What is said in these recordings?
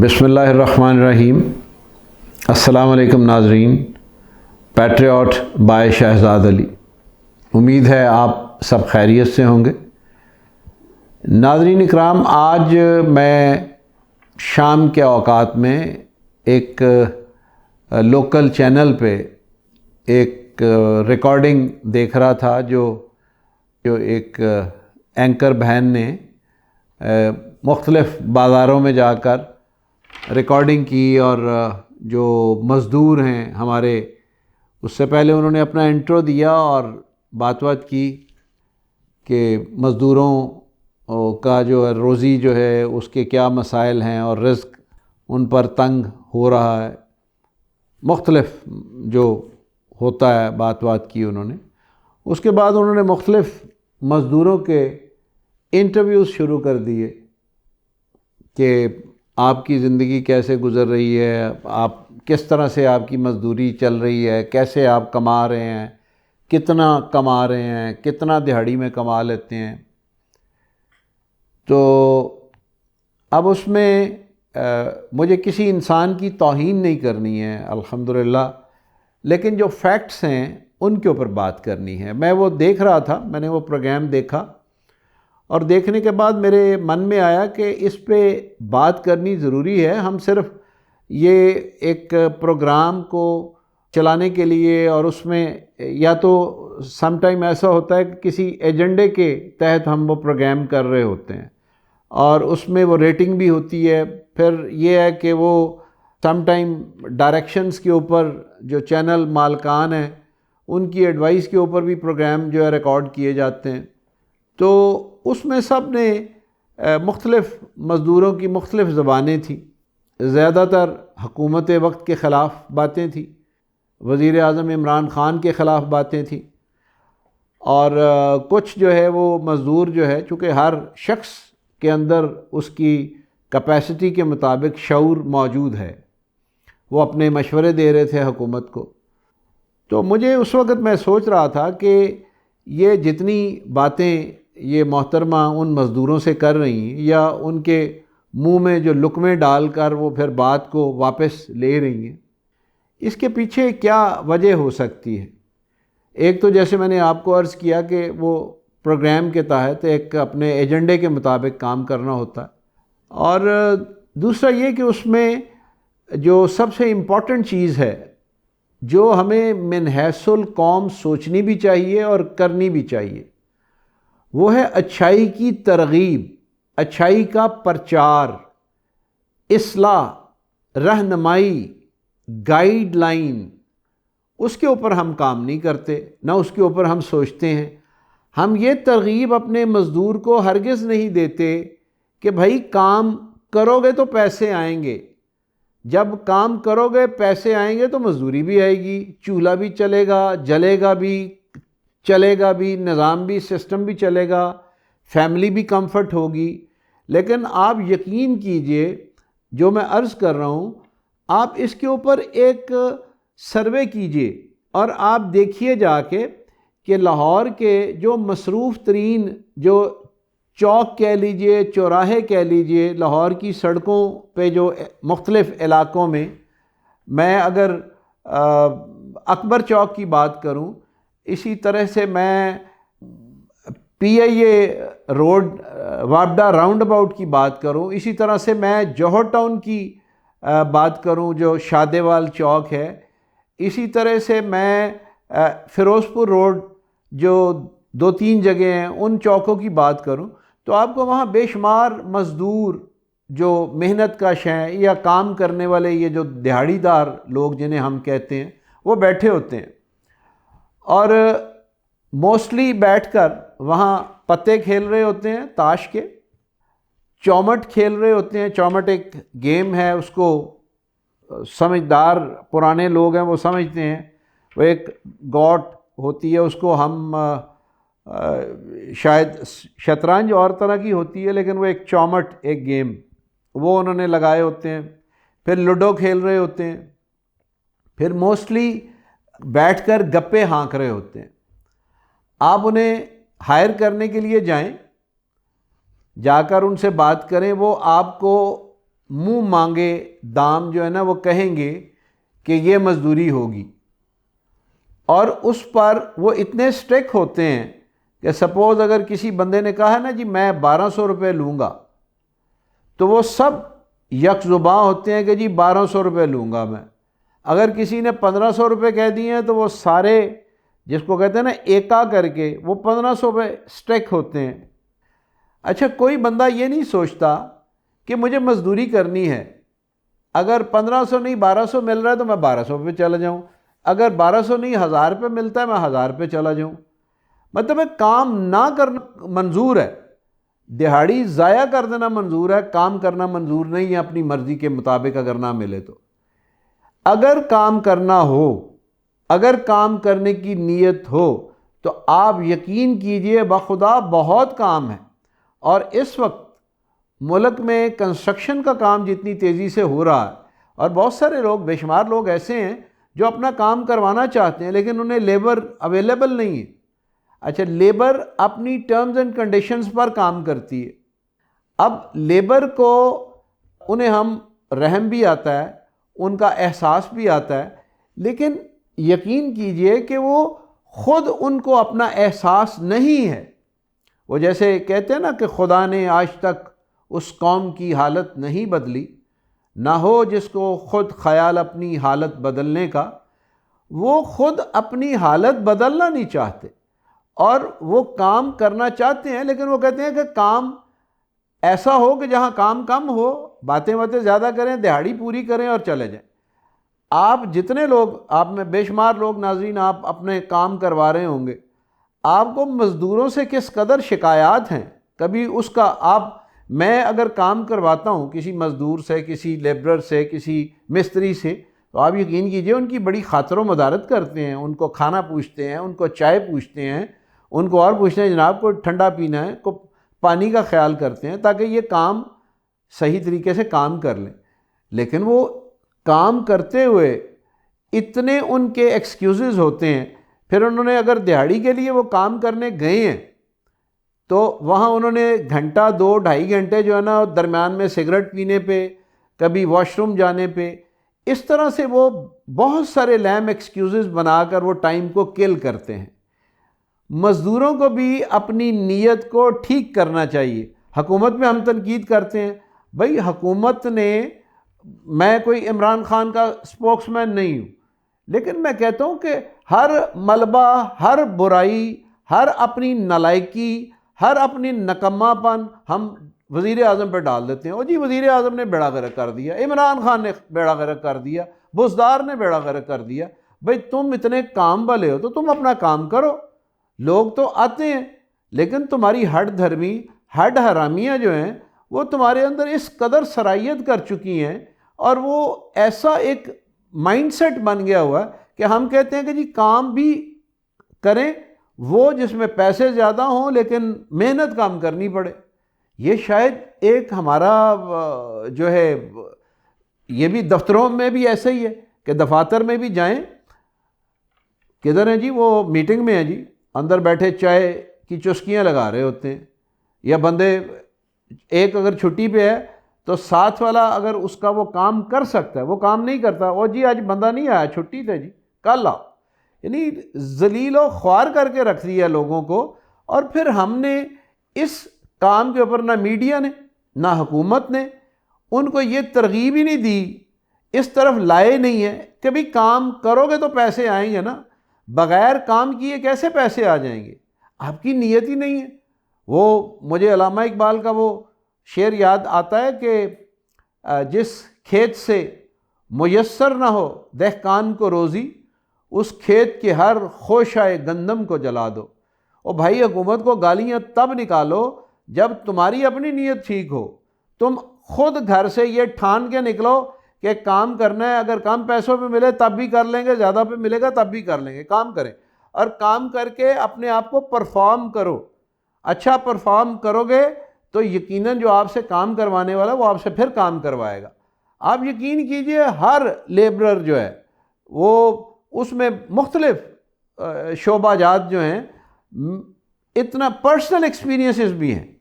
बिस्मिल्लाहिर्रहमानिर्रहीम। अस्सलाम वालेकुम नाज़रीन। Patriot by Shahzad Ali. उम्मीद है आप सब खैरियत से होंगे। नाज़रीन इकराम, आज मैं शाम के औकात में एक लोकल चैनल पे एक रिकॉर्डिंग देख रहा था जो एक एंकर बहन ने मुख्तलिफ़ बाज़ारों में जाकर रिकॉर्डिंग की और जो मज़दूर हैं हमारे, उससे पहले उन्होंने अपना इंट्रो दिया और बात की कि मज़दूरों का जो रोज़ी जो है उसके क्या मसाइल हैं और रिज़्क़ उन पर तंग हो रहा है। मुख्तलिफ़ जो होता है बात की उन्होंने। उसके बाद उन्होंने मुख्तलिफ़ मज़दूरों के इंटरव्यूज़ शुरू कर दिए कि आपकी ज़िंदगी कैसे गुज़र रही है, आप किस तरह से आपकी मज़दूरी चल रही है, कैसे आप कमा रहे हैं, कितना कमा रहे हैं, कितना दिहाड़ी में कमा लेते हैं। तो अब उसमें मुझे किसी इंसान की तौहीन नहीं करनी है अल्हम्दुलिल्लाह, लेकिन जो फैक्ट्स हैं उनके ऊपर बात करनी है। मैं वो देख रहा था, मैंने वो प्रोग्राम देखा और देखने के बाद मेरे मन में आया कि इस पे बात करनी ज़रूरी है। हम सिर्फ़ ये एक प्रोग्राम को चलाने के लिए, और उसमें या तो समटाइम ऐसा होता है कि किसी एजेंडे के तहत हम वो प्रोग्राम कर रहे होते हैं और उसमें वो रेटिंग भी होती है। फिर ये है कि वो समटाइम डायरेक्शंस के ऊपर जो चैनल मालकान हैं उनकी एडवाइस के ऊपर भी प्रोग्राम जो है रिकॉर्ड किए जाते हैं। तो उसमें सब ने मुख्तलिफ़ मज़दूरों की मुख्तलिफ़ ज़बानें थी। ज़्यादातर हुकूमत वक्त के ख़िलाफ़ बातें थी, वज़ीर आज़म इमरान ख़ान के ख़िलाफ़ बातें थी, और कुछ जो है वो मज़दूर जो है, चूँकि हर शख्स के अंदर उसकी कैपेसिटी के मुताबिक शऊर मौजूद है, वो अपने मशवरे दे रहे थे हुकूमत को। तो मुझे उस वक़्त मैं सोच रहा था कि ये जितनी बातें ये मोहतरमा उन मज़दूरों से कर रही हैं, या उनके मुंह में जो लुक़मे डालकर वो फिर बात को वापस ले रही हैं, इसके पीछे क्या वजह हो सकती है। एक तो जैसे मैंने आपको अर्ज़ किया कि वो प्रोग्राम के तहत एक अपने एजेंडे के मुताबिक काम करना होता है, और दूसरा ये कि उसमें जो सबसे इम्पॉर्टेंट चीज़ है जो हमें मिन हैसुल कौम सोचनी भी चाहिए और करनी भी चाहिए, वो है अच्छाई की तरगीब, अच्छाई का प्रचार, इस्लाह, रहनुमाई, गाइडलाइन। उसके ऊपर हम काम नहीं करते, ना उसके ऊपर हम सोचते हैं। हम ये तरगीब अपने मज़दूर को हरगिज़ नहीं देते कि भाई काम करोगे तो पैसे आएंगे, जब काम करोगे पैसे आएंगे तो मज़दूरी भी आएगी, चूल्हा भी चलेगा, जलेगा भी, चलेगा भी, निज़ाम भी, सिस्टम भी चलेगा, फैमिली भी कंफर्ट होगी। लेकिन आप यकीन कीजिए, जो मैं अर्ज़ कर रहा हूँ, आप इसके ऊपर एक सर्वे कीजिए और आप देखिए जाके कि लाहौर के जो मसरूफ़ तरीन जो चौक कह लीजिए, चौराहे कह लीजिए, लाहौर की सड़कों पे जो मुख्तलिफ़ इलाक़ों में, मैं अगर अकबर चौक की बात करूं, इसी तरह से मैं PIA रोड वापडा राउंड अबाउट की बात करूं, इसी तरह से मैं जौहर टाउन की बात करूं जो शादेवाल चौक है, इसी तरह से मैं फ़िरोज़पुर रोड जो 2-3 जगह हैं उन चौकों की बात करूं, तो आपको वहाँ बेशुमार मज़दूर जो मेहनत कश हैं या काम करने वाले, ये जो दिहाड़ीदार लोग जिन्हें हम कहते हैं, वो बैठे होते हैं और मोस्टली बैठकर वहाँ पत्ते खेल रहे होते हैं, ताश के, चौमट खेल रहे होते हैं। चौमट एक गेम है, उसको समझदार पुराने लोग हैं वो समझते हैं। वो एक गॉट होती है, उसको हम शायद शतरंज और तरह की होती है, लेकिन वो एक चौमट एक गेम वो उन्होंने लगाए होते हैं। फिर लूडो खेल रहे होते हैं, फिर मोस्टली बैठकर गप्पे हाँक रहे होते हैं। आप उन्हें हायर करने के लिए जाएं, जाकर उनसे बात करें, वो आपको मुंह मांगे दाम जो है ना वो कहेंगे कि ये मजदूरी होगी, और उस पर वो इतने स्ट्रिक्ट होते हैं कि सपोज़ अगर किसी बंदे ने कहा है ना जी मैं 1200 रुपये लूँगा, तो वो सब यकजुबां होते हैं कि जी 1200 रुपये लूँगा मैं। अगर किसी ने 1500 रुपये कह दिए हैं तो वो सारे, जिसको कहते हैं ना एका करके, वो 1500 रुपये स्ट्रिक्ट होते हैं। अच्छा, कोई बंदा ये नहीं सोचता कि मुझे मजदूरी करनी है, अगर 1500 नहीं 1200 मिल रहा है तो मैं 1200 पे चला जाऊं, अगर 1200 नहीं 1000 पे मिलता है मैं 1000 पे चला जाऊं। मतलब है काम ना करना मंजूर है, दिहाड़ी ज़ाया कर देना मंजूर है, काम करना मंजूर नहीं है अपनी मर्ज़ी के मुताबिक अगर ना मिले तो। अगर काम करना हो, अगर काम करने की नीयत हो, तो आप यकीन कीजिए बखुदा बहुत काम है। और इस वक्त मुल्क में कंस्ट्रक्शन का काम जितनी तेज़ी से हो रहा है, और बहुत सारे लोग, बेशुमार लोग ऐसे हैं जो अपना काम करवाना चाहते हैं लेकिन उन्हें लेबर अवेलेबल नहीं है। अच्छा, लेबर अपनी टर्म्स एंड कंडीशंस पर काम करती है। अब लेबर को, उन्हें हम रहम भी आता है, उनका एहसास भी आता है, लेकिन यकीन कीजिए कि वो ख़ुद उनको अपना एहसास नहीं है। वो जैसे कहते हैं ना कि खुदा ने आज तक उस कौम की हालत नहीं बदली, ना हो जिसको ख़ुद ख़याल अपनी हालत बदलने का। वो ख़ुद अपनी हालत बदलना नहीं चाहते और वो काम करना चाहते हैं, लेकिन वो कहते हैं कि काम ऐसा हो कि जहाँ काम कम हो, बातें ज़्यादा करें, दिहाड़ी पूरी करें और चले जाएं। आप जितने लोग, आप में बेशुमार लोग नाज़रीन, आप अपने काम करवा रहे होंगे, आपको मज़दूरों से किस कदर शिकायत हैं। कभी उसका मैं अगर काम करवाता हूँ किसी मज़दूर से, किसी लेबरर से, किसी मिस्त्री से, तो आप यकीन कीजिए उनकी बड़ी खातिर मदारत करते हैं, उनको खाना पूछते हैं, उनको चाय पूछते हैं, उनको और पूछते हैं जनाब को ठंडा पीना है, को पानी का ख्याल करते हैं ताकि ये काम सही तरीके से काम कर लें। लेकिन वो काम करते हुए इतने उनके एक्सक्यूज़ होते हैं, फिर उन्होंने अगर दिहाड़ी के लिए वो काम करने गए हैं तो वहाँ उन्होंने घंटा 2-2.5 घंटे जो है ना दरमियान में सिगरेट पीने पे, कभी वॉशरूम जाने पे, इस तरह से वो बहुत सारे लैम एक्सक्यूज़ बनाकर वो टाइम को किल करते हैं। मज़दूरों को भी अपनी नीयत को ठीक करना चाहिए। हुकूमत में हम तनकीद करते हैं, भाई हुकूमत ने, मैं कोई इमरान खान का स्पोक्समैन नहीं हूँ, लेकिन मैं कहता हूँ कि हर मलबा, हर बुराई, हर अपनी नालायकी, हर अपनी नकम्मापन हम वज़ीर आज़म पर डाल देते हैं। और जी वज़ीर आज़म ने बेड़ा गर्क कर दिया, इमरान खान ने बेड़ा गर्क कर दिया, बुज़दार ने बेड़ा गर्क कर दिया। भाई तुम इतने काम वाले हो तो तुम अपना काम करो। लोग तो आते हैं, लेकिन तुम्हारी हड धर्मी, हड हरामियाँ जो हैं वो तुम्हारे अंदर इस कदर सराहियत कर चुकी हैं, और वो ऐसा एक माइंडसेट बन गया हुआ कि हम कहते हैं कि जी काम भी करें वो जिसमें पैसे ज़्यादा हों लेकिन मेहनत काम करनी पड़े। ये शायद एक हमारा जो है, ये भी दफ्तरों में भी ऐसा ही है कि दफातर में भी जाएं, किधर हैं जी, वो मीटिंग में है जी, अंदर बैठे चाय की चुस्कियाँ लगा रहे होते हैं, या बंदे एक अगर छुट्टी पे है तो साथ वाला अगर उसका वो काम कर सकता है वो काम नहीं करता, और जी आज बंदा नहीं आया, छुट्टी थे जी, कल आओ। यानी जलीलो ख्वार करके रख दिया लोगों को। और फिर हमने इस काम के ऊपर ना मीडिया ने ना हुकूमत ने उनको ये तरगीब ही नहीं दी, इस तरफ लाए नहीं है कि भाई काम करोगे तो पैसे आएंगे ना, बग़ैर काम किए कैसे पैसे आ जाएंगे, आपकी नीयत ही नहीं है। वो मुझे अल्लामा इकबाल का वो शेर याद आता है कि जिस खेत से मुयस्सर ना हो दहकान को रोज़ी, उस खेत के हर खोशाए गंदम को जला दो। और भाई हुकूमत को गालियाँ तब निकालो जब तुम्हारी अपनी नीयत ठीक हो। तुम खुद घर से ये ठान के निकलो कि काम करना है, अगर कम पैसों पे मिले तब भी कर लेंगे, ज़्यादा पे मिलेगा तब भी कर लेंगे, काम करें। और काम करके अपने आप को परफॉर्म करो। अच्छा परफॉर्म करोगे तो यकीनन जो आपसे काम करवाने वाला वो आपसे फिर काम करवाएगा। आप यकीन कीजिए हर लेबरर जो है वो उसमें मुख्तलिफ शोबाजात जो हैं, इतना पर्सनल एक्सपीरियंसेस भी हैं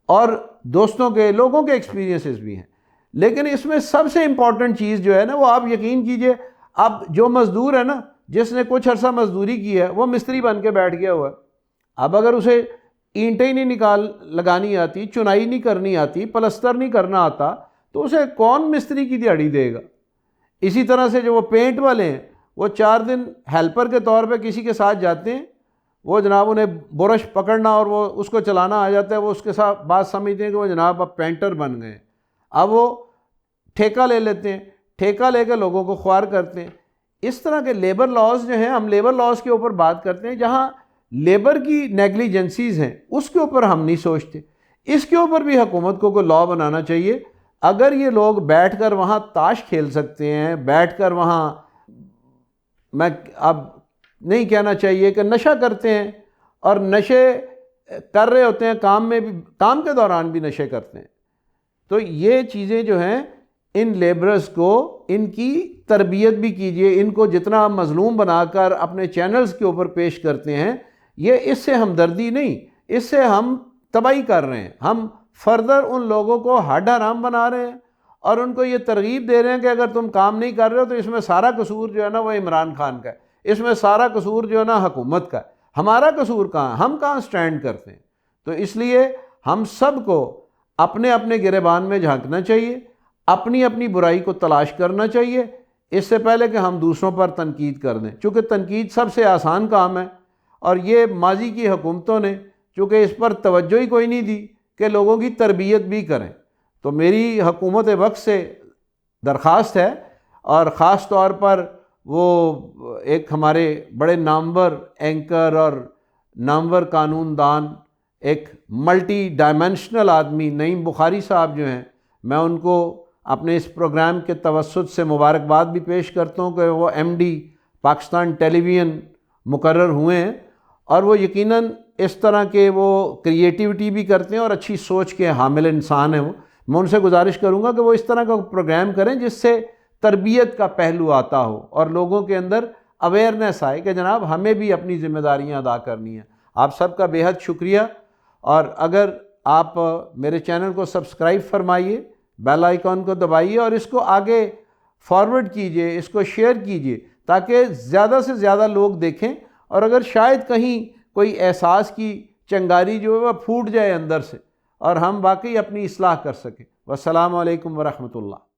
और दोस्तों के, लोगों के एक्सपीरियंसेस भी हैं। लेकिन इसमें सबसे इम्पॉर्टेंट चीज़ जो है ना, वो आप यकीन कीजिए, अब जो मज़दूर है ना, जिसने कुछ अर्सा मजदूरी की है, वो मिस्त्री बन के बैठ गया हुआ है। अब अगर उसे ईंटें ही नहीं लगानी आती, चुनाई नहीं करनी आती, प्लस्तर नहीं करना आता, तो उसे कौन मिस्त्री की दिहाड़ी देगा। इसी तरह से जो वो पेंट वाले हैं, वो 4 दिन हेल्पर के तौर पे किसी के साथ जाते हैं, वो जनाब उन्हें ब्रश पकड़ना और वो उसको चलाना आ जाता है, वो उसके साथ बात समझते हैं कि वो जनाब अब पेंटर बन गए। अब वो ठेका ले लेते हैं, ठेका लेकर लोगों को ख्वार करते हैं। इस तरह के लेबर लॉज जो हैं, हम लेबर लॉज के ऊपर बात करते हैं, जहाँ लेबर की नेग्लिजेंसीज हैं उसके ऊपर हम नहीं सोचते। इसके ऊपर भी हुकूमत को कोई लॉ बनाना चाहिए। अगर ये लोग बैठकर वहाँ ताश खेल सकते हैं, बैठकर वहाँ, मैं अब नहीं कहना चाहिए कि नशा करते हैं, और नशे कर रहे होते हैं, काम में भी, काम के दौरान भी नशे करते हैं, तो ये चीज़ें जो हैं, इन लेबरर्स को इनकी तरबियत भी कीजिए। इनको जितना आप मजलूम बनाकर अपने चैनल्स के ऊपर पेश करते हैं, ये इससे हमदर्दी नहीं, इससे हम तबाही कर रहे हैं। हम फर्दर उन लोगों को हड हराम बना रहे हैं और उनको ये तरगीब दे रहे हैं कि अगर तुम काम नहीं कर रहे हो तो इसमें सारा कसूर जो है ना वो इमरान खान का है, इसमें सारा कसूर जो है ना हुकूमत का है। हमारा कसूर कहाँ, हम कहाँ स्टैंड करते हैं। तो इसलिए हम सब को अपने अपने गिरेबान में झांकना चाहिए, अपनी अपनी बुराई को तलाश करना चाहिए, इससे पहले कि हम दूसरों पर तनकीद कर दें। चूँकि तनकीद सबसे आसान काम है, और ये माजी की हुकूमतों ने चूँकि इस पर तवज्जो ही कोई नहीं दी कि लोगों की तरबियत भी करें। तो मेरी हुकूमत वक्त से दरख्वास्त है, और ख़ास तौर पर वो एक हमारे बड़े नामवर एंकर और नामवर कानूनदान, एक मल्टी डायमेंशनल आदमी नईम बुखारी साहब जो हैं, मैं उनको अपने इस प्रोग्राम के तवस्सुत से मुबारकबाद भी पेश करता हूँ कि वो MD पाकिस्तान टेलीविज़न मुकर्रर हुए हैं, और वो यकीनन इस तरह के वो क्रिएटिविटी भी करते हैं और अच्छी सोच के हामिल इंसान हैं वो। मैं उनसे गुजारिश करूँगा कि वो इस तरह का प्रोग्राम करें जिससे तरबियत का पहलू आता हो और लोगों के अंदर अवेयरनेस आए कि जनाब हमें भी अपनी ज़िम्मेदारियाँ अदा करनी है। आप सबका बेहद शुक्रिया, और अगर आप मेरे चैनल को सब्सक्राइब फरमाइए, बेल आइकॉन को दबाइए और इसको आगे फॉरवर्ड कीजिए, इसको शेयर कीजिए, ताकि ज़्यादा से ज़्यादा लोग देखें, और अगर शायद कहीं कोई एहसास की चिंगारी जो है वह फूट जाए अंदर से, और हम वाकई अपनी इस्लाह कर सकें। वस्सलामु अलैकुम वरहमतुल्लाह।